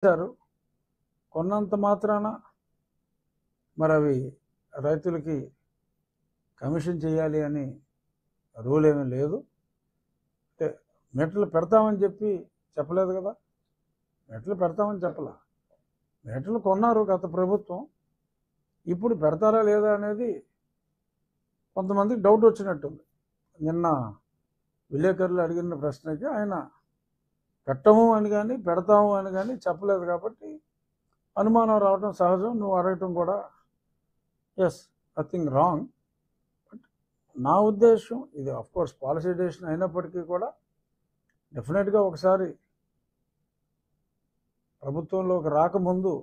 చేశారు. కొన్నంత మాత్రాన మరి అవి రైతులకి కమిషన్ చేయాలి అని రూల్ ఏమీ లేదు. అంటే మీటర్లు పెడతామని చెప్పలేదు కదా. మీటర్లు పెడతామని చెప్పలా. మీటర్లు కొన్నారు గత ప్రభుత్వం. ఇప్పుడు పెడతారా లేదా అనేది కొంతమందికి డౌట్ వచ్చినట్టుంది. నిన్న విలేకరులు అడిగిన ప్రశ్నకి ఆయన పెట్టము అని కానీ పెడతాము అని కానీ చెప్పలేదు కాబట్టి అనుమానం రావడం సహజం. నువ్వు అడగటం కూడా ఎస్, నథింగ్ రాంగ్. బట్ నా ఉద్దేశం ఇది అఫ్కోర్స్ పాలసీ డెసిషన్ అయినప్పటికీ కూడా డెఫినెట్గా ఒకసారి ప్రభుత్వంలోకి రాకముందు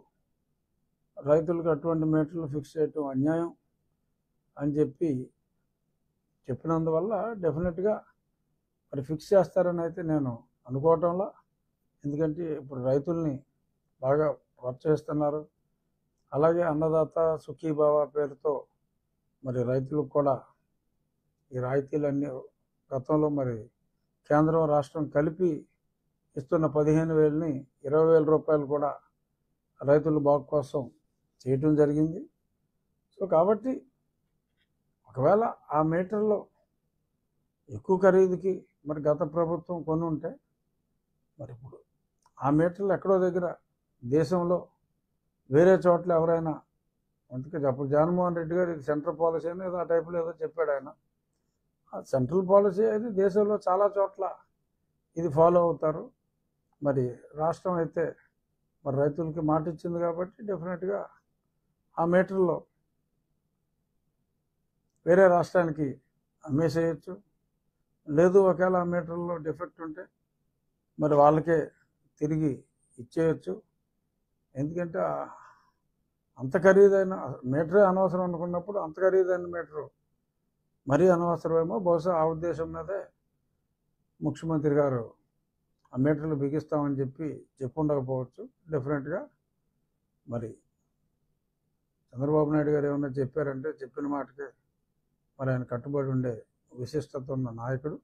రైతులకు అటువంటి మీటర్లు ఫిక్స్ చేయటం అన్యాయం అని చెప్పినందువల్ల డెఫినెట్గా మరి ఫిక్స్ చేస్తారని అయితే నేను అనుకోవటంలో. ఎందుకంటే ఇప్పుడు రైతుల్ని బాగా ప్రోత్సహిస్తున్నారు. అలాగే అన్నదాత సుఖీభావ పేరుతో మరి రైతులకు కూడా ఈ రాయితీలన్నీ గతంలో మరి కేంద్రం రాష్ట్రం కలిపి ఇస్తున్న 15,000ని 20,000 రూపాయలు కూడా రైతుల బాగు కోసం చేయటం జరిగింది. సో కాబట్టి ఒకవేళ ఆ మీటర్లో ఎక్కువ ఖరీదుకి మరి గత ప్రభుత్వం కొని ఉంటే మరి ఇప్పుడు ఆ మీటర్లు ఎక్కడో దగ్గర దేశంలో వేరే చోట్ల ఎవరైనా, అందుకే అప్పుడు జగన్మోహన్ రెడ్డి గారు ఇది సెంట్రల్ పాలసీ అని ఏదో ఆ టైపులో ఏదో చెప్పాడు ఆయన. ఆ సెంట్రల్ పాలసీ అయితే దేశంలో చాలా చోట్ల ఇది ఫాలో అవుతారు. మరి రాష్ట్రం అయితే మరి రైతులకి మాట ఇచ్చింది కాబట్టి డెఫినెట్గా ఆ మీటర్లో వేరే రాష్ట్రానికి అమ్మేసేయచ్చు. లేదు ఒకవేళ ఆ మీటర్లో డిఫెక్ట్ ఉంటే మరి వాళ్ళకే తిరిగి ఇచ్చేయచ్చు. ఎందుకంటే అంత ఖరీదైన మీటరే అనవసరం అనుకున్నప్పుడు అంత ఖరీదైన మీటరు మరీ అనవసరమేమో. బహుశా ఆ ఉద్దేశం మీదే ముఖ్యమంత్రి గారు ఆ మీటర్లు బిగిస్తామని చెప్పుండకపోవచ్చు. డెఫినెట్గా మరి చంద్రబాబు నాయుడు గారు ఏమన్నా చెప్పారంటే చెప్పిన మాటకే మరి ఆయన కట్టుబడి ఉండే విశిష్టత ఉన్న నాయకుడు.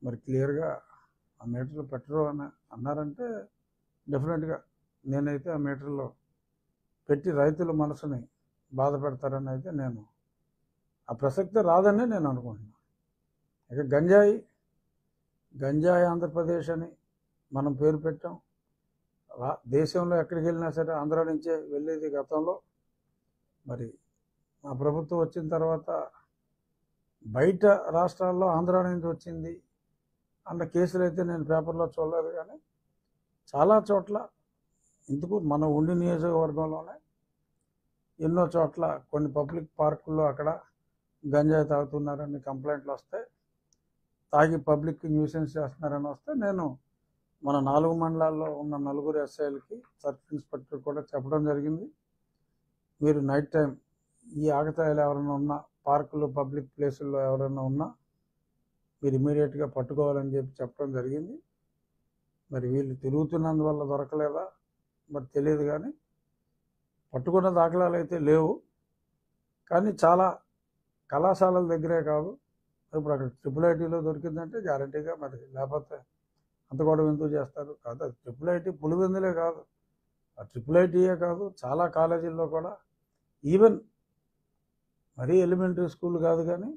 మరి క్లియర్గా ఆ మీటర్లు పెట్టరు అని అన్నారంటే డెఫినెట్గా నేనైతే ఆ మీటర్లో పెట్టి రైతుల మనసుని బాధ పెడతారని అయితే నేను ఆ ప్రసక్తి రాదని నేను అనుకుంటున్నాను. ఇక గంజాయి ఆంధ్రప్రదేశ్ అని మనం పేరు పెట్టాం. దేశంలో ఎక్కడికి వెళ్ళినా సరే ఆంధ్ర నుంచే వెళ్ళేది గతంలో. మరి మా ప్రభుత్వం వచ్చిన తర్వాత బయట రాష్ట్రాల్లో ఆంధ్ర నుంచి వచ్చింది అన్న కేసులు అయితే నేను పేపర్లో చూడలేదు. కానీ చాలా చోట్ల ఇందుకు మన ఉండి నియోజకవర్గంలోనే ఎన్నో చోట్ల కొన్ని పబ్లిక్ పార్కుల్లో అక్కడ గంజాయి తాగుతున్నారని కంప్లైంట్లు వస్తాయి. తాగి పబ్లిక్ న్యూసెన్స్ చేస్తున్నారని వస్తే నేను మన 4 మండలాల్లో ఉన్న 4 ఎస్ఐలకి సర్కిల్ ఇన్స్పెక్టర్ కూడా చెప్పడం జరిగింది. మీరు నైట్ టైం ఈ ఆగతాయిలు ఎవరైనా ఉన్నా పార్కులు పబ్లిక్ ప్లేసుల్లో ఎవరైనా ఉన్నా మీరు ఇమీడియట్గా పట్టుకోవాలని చెప్పడం జరిగింది. మరి వీళ్ళు తిరుగుతున్నందువల్ల దొరకలేదా మరి తెలియదు. కానీ పట్టుకున్న దాఖలాలు అయితే లేవు. కానీ చాలా కళాశాలల దగ్గరే కాదు, ఇప్పుడు అక్కడ ట్రిపుల్ ఐటీలో దొరికిందంటే గ్యారంటీగా మరి లేకపోతే అంత కూడా ఎందుకు చేస్తారు కాదు. అది ట్రిపుల్ ఐటీ పులివెందులే కాదు, ఆ ట్రిపుల్ ఐటీయే కాదు, చాలా కాలేజీల్లో కూడా ఈవెన్ మరీ ఎలిమెంటరీ స్కూల్ కాదు కానీ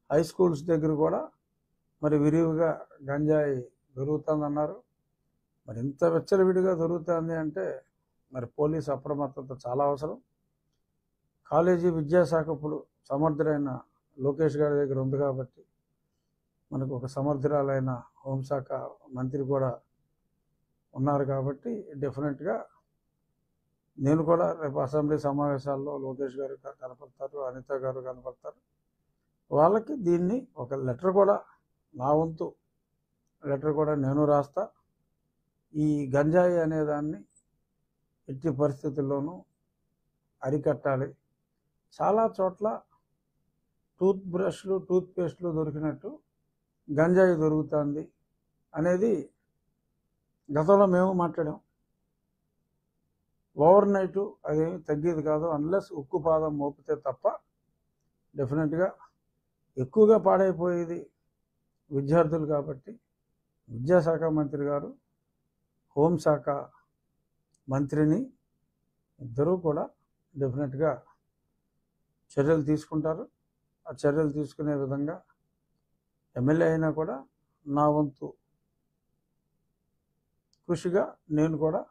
హై స్కూల్స్ దగ్గర కూడా మరి విరివిగా గంజాయి దొరుకుతుందన్నారు. మరి ఇంత విచ్చలవిడిగా దొరుకుతుంది అంటే మరి పోలీసు అప్రమత్తత చాలా అవసరం. కాలేజీ విద్యాశాఖ ఇప్పుడు సమర్థుడైన లోకేష్ గారి దగ్గర ఉంది కాబట్టి మనకు ఒక సమర్థురాలైన హోంశాఖ మంత్రి కూడా ఉన్నారు కాబట్టి డెఫినెట్గా నేను కూడా రేపు అసెంబ్లీ సమావేశాల్లో లోకేష్ గారు కనపడతారు, అనిత గారు కనపడతారు. వాళ్ళకి దీన్ని ఒక లెటర్ కూడా నా వంతు లెటర్ కూడా నేను రాస్తా. ఈ గంజాయి అనేదాన్ని ఎట్టి పరిస్థితుల్లోనూ అరికట్టాలి. చాలా చోట్ల టూత్ బ్రష్లు టూత్ పేస్ట్లు దొరికినట్టు గంజాయి దొరుకుతుంది అనేది గతంలో మేము మాట్లాడాం. ఓవర్ నైటు అదేమి తగ్గేది కాదు అన్లెస్ ఉక్కు పాదం మోపితే తప్ప. డెఫినెట్గా ఎక్కువగా పాడైపోయేది విద్యార్థులు కాబట్టి విద్యాశాఖ మంత్రి గారు, హోంశాఖ మంత్రిని ఇద్దరూ కూడా డెఫినెట్గా చర్యలు తీసుకుంటారు. ఆ చర్యలు తీసుకునే విధంగా ఎమ్మెల్యే అయినా కూడా నా వంతు కృషిగా నేను కూడా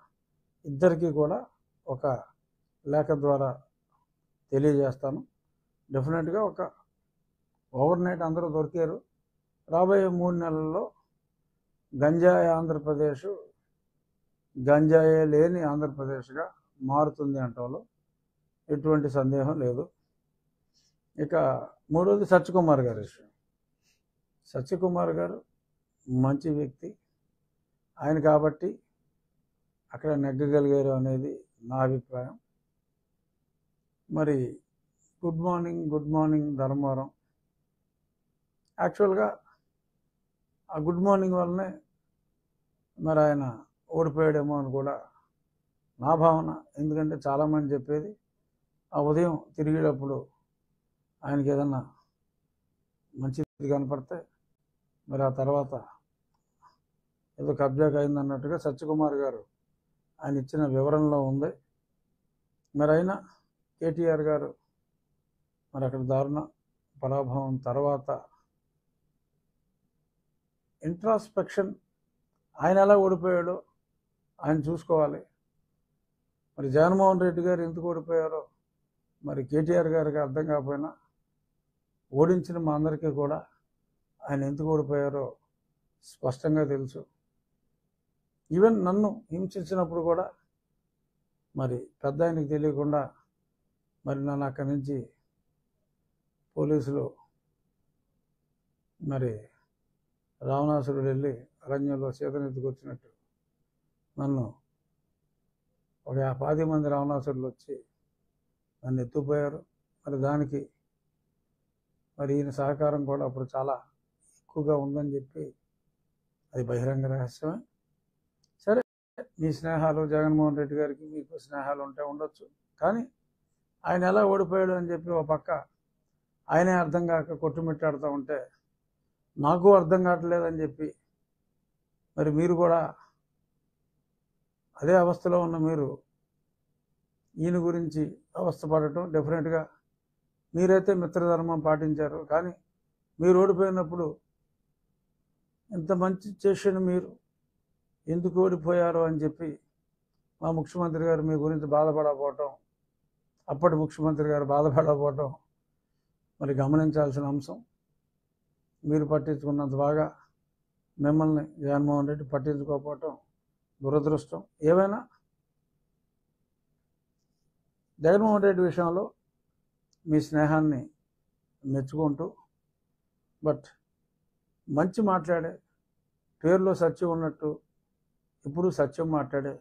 ఇద్దరికీ కూడా ఒక లేఖ ద్వారా తెలియజేస్తాను. డెఫినెట్గా ఒక ఓవర్ నైట్ అందరూ దొరికారు. రాబోయే 3 నెలల్లో గంజాయి ఆంధ్రప్రదేశ్ గంజాయే లేని ఆంధ్రప్రదేశ్గా మారుతుంది అంటంలో ఎటువంటి సందేహం లేదు. ఇక మూడోది సత్యకుమార్ గారి విషయం. సత్యకుమార్ గారు మంచి వ్యక్తి. ఆయన కాబట్టి అక్కడ నెగ్గగలిగారు అనేది నా అభిప్రాయం. మరి గుడ్ మార్నింగ్ ధర్మవరం. యాక్చువల్గా ఆ గుడ్ మార్నింగ్ వల్లనే మరి ఆయన ఓడిపోయాడేమో అని కూడా నా భావన. ఎందుకంటే చాలామంది చెప్పేది ఆ ఉదయం తిరిగేటప్పుడు ఆయనకి ఏదన్నా మంచిది కనపడితే మరి ఆ తర్వాత ఏదో కబ్జాకు అయిందన్నట్టుగా సత్యకుమార్ గారు ఆయన ఇచ్చిన వివరణలో ఉంది. మరి అయినా కేటీఆర్ గారు మరి అక్కడ దారుణ పరాభవం తర్వాత ఇంట్రాస్పెక్షన్ ఆయన ఎలా ఓడిపోయాడో ఆయన చూసుకోవాలి. మరి జగన్మోహన్ రెడ్డి గారు ఎందుకు ఓడిపోయారో మరి కేటీఆర్ గారికి అర్థం కాకపోయినా ఓడించిన మా అందరికీ కూడా ఆయన ఎందుకు ఓడిపోయారో స్పష్టంగా తెలుసు. ఈవెన్ నన్ను హింసించినప్పుడు కూడా మరి పెద్ద ఆయనకి తెలియకుండా మరి నన్ను అక్కడి నుంచి పోలీసులు మరి రావణాసురుడు వెళ్ళి అరణ్యంలో సీతనెత్తుకొచ్చినట్టు నన్ను ఒక 10 మంది రావణాసురులు వచ్చి నన్ను ఎత్తుకుపోయారు. మరి దానికి మరి ఈయన సహకారం కూడా అప్పుడు చాలా ఎక్కువగా ఉందని చెప్పి అది బహిరంగ రహస్యమే. సరే, మీ స్నేహాలు జగన్మోహన్ రెడ్డి గారికి మీకు స్నేహాలు ఉంటే ఉండొచ్చు, కానీ ఆయన ఎలా ఓడిపోయాడు అని చెప్పి ఒక పక్క ఆయనే అర్థం కాక కొట్టుమిట్టాడుతూ ఉంటే నాకు అర్థం కావట్లేదని చెప్పి మరి మీరు కూడా అదే అవస్థలో ఉన్న మీరు ఈయన గురించి అవస్థపడటం డెఫినెట్గా మీరైతే మిత్రధర్మం పాటించారు, కానీ మీరు ఓడిపోయినప్పుడు ఇంత మంచి చేసిన మీరు ఎందుకు ఓడిపోయారు అని చెప్పి మా ముఖ్యమంత్రి గారు మీ గురించి బాధపడకపోవటం, అప్పటి ముఖ్యమంత్రి గారు బాధపడకపోవటం మరి గమనించాల్సిన అంశం. మీరు పట్టించుకున్నంత బాగా మిమ్మల్ని జగన్మోహన్ రెడ్డి పట్టించుకోకపోవటం దురదృష్టం. ఏవైనా జగన్మోహన్ రెడ్డి విషయంలో మీ స్నేహాన్ని మెచ్చుకుంటూ, బట్ మంచి మాట్లాడే, పేరులో సత్యం ఉన్నట్టు ఎప్పుడూ సత్యం మాట్లాడే